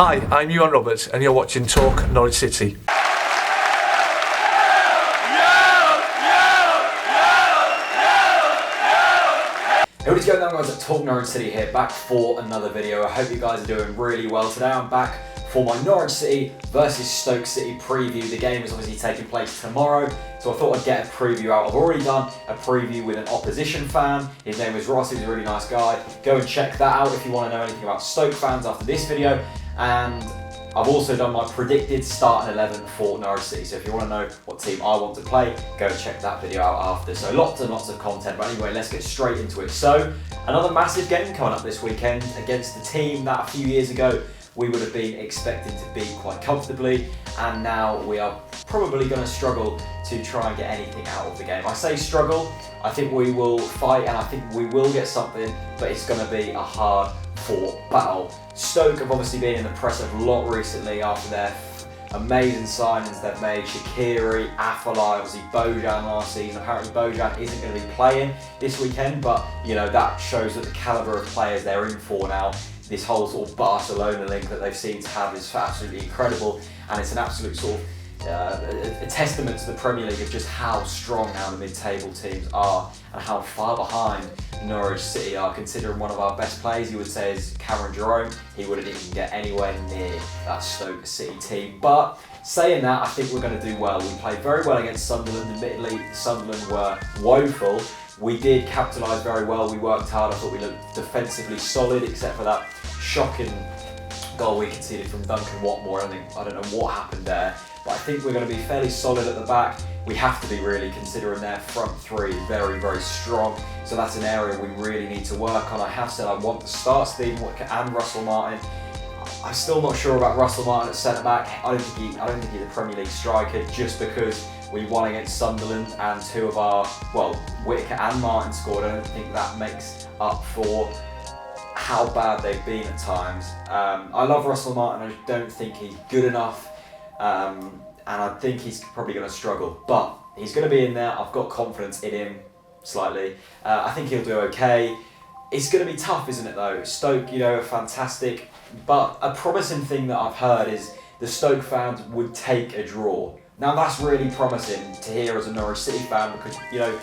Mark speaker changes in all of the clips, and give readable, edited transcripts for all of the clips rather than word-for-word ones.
Speaker 1: Hi, I'm Ewan Roberts and you're watching Talk Norwich City.
Speaker 2: Hey, what is going on, guys? At Talk Norwich City here, back for another video. I hope you guys are doing really well today. I'm back for my Norwich City versus Stoke City preview. The game is obviously taking place tomorrow, so I thought I'd get a preview out. I've already done a preview with an opposition fan. His name is Ross. He's a really nice guy. Go and check that out if you want to know anything about Stoke fans after this video. And I've also done my predicted starting 11 for Norwich City. So if you want to know what team I want to play, go and check that video out after. So lots and lots of content. But anyway, let's get straight into it. So another massive game coming up this weekend against the team that a few years ago we would have been expected to beat quite comfortably, and now we are probably going to struggle to try and get anything out of the game. I say struggle, I think we will fight and I think we will get something, but it's going to be a hard fought battle. Stoke have obviously been in the press a lot recently after their amazing signings they've made. Shaqiri, Afellay, obviously Bojan last season. Apparently Bojan isn't going to be playing this weekend, but you know, that shows that the calibre of players they're in for now. This whole sort of Barcelona link that they've seemed to have is absolutely incredible, and it's an absolute sort of a testament to the Premier League of just how strong now the mid-table teams are and how far behind Norwich City are. Considering one of our best players, you would say, is Cameron Jerome. He wouldn't even get anywhere near that Stoke City team. But saying that, I think we're going to do well. We played very well against Sunderland. Admittedly, Sunderland were woeful. We did capitalise very well. We worked hard. I thought we looked defensively solid, except for that shocking goal we conceded from Duncan Watmore. I don't know what happened there, but I think we're going to be fairly solid at the back. We have to be, really, considering their front three is very, very strong. So that's an area we really need to work on. I have said I want to start Stephen Whittaker and Russell Martin. I'm still not sure about Russell Martin at centre back. I don't think he's a Premier League striker, just because we won against Sunderland and two of our, well, Whittaker and Martin scored. I don't think that makes up for how bad they've been at times. I love Russell Martin. I don't think he's good enough, and I think he's probably going to struggle, but he's going to be in there. I've got confidence in him slightly. I think he'll do okay. It's going to be tough, isn't it, though? Stoke, you know, are fantastic, but a promising thing that I've heard is the Stoke fans would take a draw. Now that's really promising to hear as a Norwich City fan, because, you know,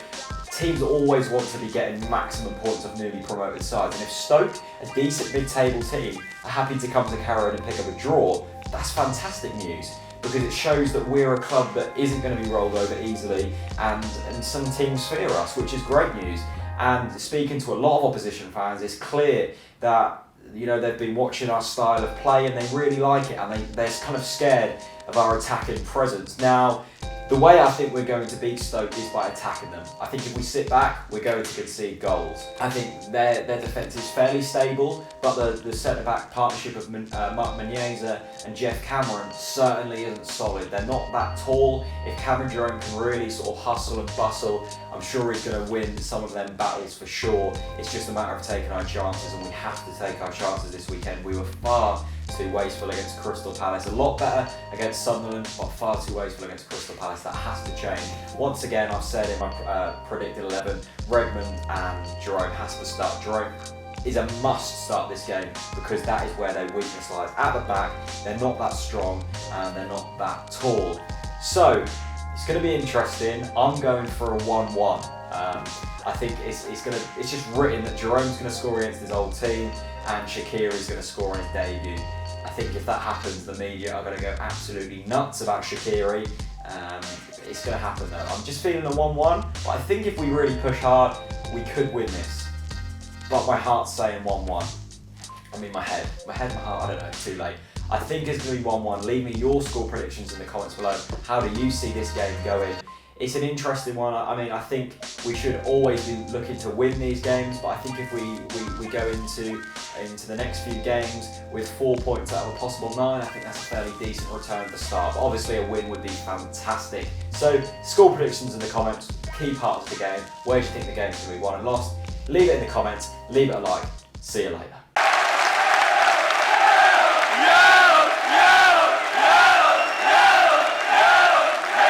Speaker 2: teams always want to be getting maximum points of newly promoted sides, and if Stoke, a decent mid-table team, are happy to come to Carrow and pick up a draw, that's fantastic news, because it shows that we're a club that isn't going to be rolled over easily, and some teams fear us, which is great news. And speaking to a lot of opposition fans, it's clear that, you know, they've been watching our style of play and they really like it, and they're kind of scared of our attacking presence. Now, the way I think we're going to beat Stoke is by attacking them. I think if we sit back, we're going to concede goals. I think their defence is fairly stable, but the centre-back partnership of Mark Menyeza and Jeff Cameron certainly isn't solid. They're not that tall. If Cameron Jerome can really sort of hustle and bustle, I'm sure he's going to win some of them battles for sure. It's just a matter of taking our chances, and we have to take our chances this weekend. We were far too wasteful against Crystal Palace. A lot better against Sunderland, but far too wasteful against Crystal Palace. That has to change. Once again, I've said in my predicted 11, Redmond and Jerome has to start. Jerome is a must start this game, because that is where their weakness lies. At the back, they're not that strong and they're not that tall. So it's going to be interesting. I'm going for a 1-1. I think it's just written that Jerome's going to score against his old team and Shaqiri's going to score on his debut. I think if that happens, the media are going to go absolutely nuts about Shaqiri. It's going to happen though. I'm just feeling a 1-1, but I think if we really push hard, we could win this. But my heart's saying 1-1. I mean, my head, my heart, I don't know, too late. I think it's going to be 1-1. Leave me your score predictions in the comments below. How do you see this game going? It's an interesting one. I mean, I think we should always be looking to win these games, but I think if we go into the next few games with 4 points out of a possible 9, I think that's a fairly decent return at the start. But obviously a win would be fantastic. So score predictions in the comments, key parts of the game. Where do you think the game's going to be won and lost? Leave it in the comments, leave it a like. See you later.